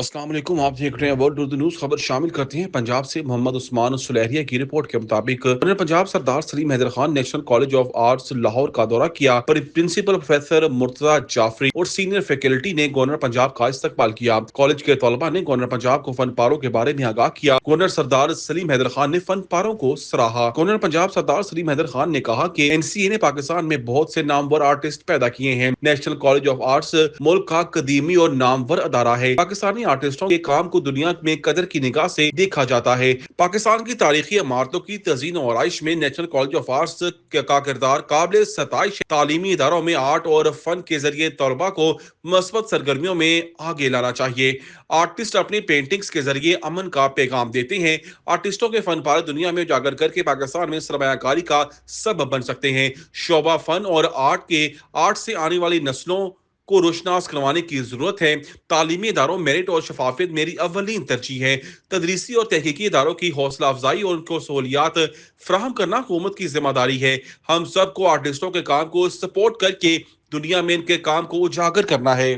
अस्सलाम वालेकुम। आप देख रहे हैं वर्ल्ड उर्दू न्यूज़। खबर शामिल करते हैं पंजाब से। मोहम्मद उस्मान सुलेहरिया की रिपोर्ट के मुताबिक उन्होंने Punjab Sardar Saleem Haider Khan national college of arts Lahore का दौरा किया। प्रिंसिपल प्रोफेसर मुर्तजा जाफरी और सीनियर फैकल्टी ने गवर्नर पंजाब का इस्तकबाल किया। कॉलेज के तलबा ने गवर्नर पंजाब को फन पारों के बारे में आगाह किया। गवर्नर सरदार सलीम हैदर खान ने फन पारों को सराहा। गवर्नर पंजाब सरदार सलीम हैदर खान ने कहा कि NCA ने पाकिस्तान में बहुत से नामवर आर्टिस्ट पैदा किए हैं। नेशनल कॉलेज ऑफ आर्ट्स मुल्क का कदीमी और नामवर अदारा है। पाकिस्तानी आर्टिस्टों के काम को दुनिया में कदर की निगाह से देखा जाता है। पाकिस्तान की तारीखी इमारतों की तज़ीन और आराइश में नेशनल कॉलेज ऑफ आर्ट्स का किरदार काबिल सताइश। तालीमी इदारों में आर्ट और फन के जरिए तलबा को मस्बत सरगर्मियों में आगे लाना चाहिए। आर्टिस्ट अपनी पेंटिंग्स के जरिए अमन का पैगाम देते हैं। आर्टिस्टों के फन पारे दुनिया में उजागर करके पाकिस्तान में सरमायाकारी का सबब बन सकते हैं। शोबा फन और आर्ट से आने वाली नस्लों को रोशनास करवाने की जरूरत है। तालीमी इदारों मेरिट और शफाफियत मेरी अव्वलीन तरजीह है। तदरीसी और तहकीकी इदारों की हौसला अफजाई और उनको सहूलियात फ्राहम करना हुकूमत की जिम्मेदारी है। हम सबको आर्टिस्टों के काम को सपोर्ट करके दुनिया में इनके काम को उजागर करना है।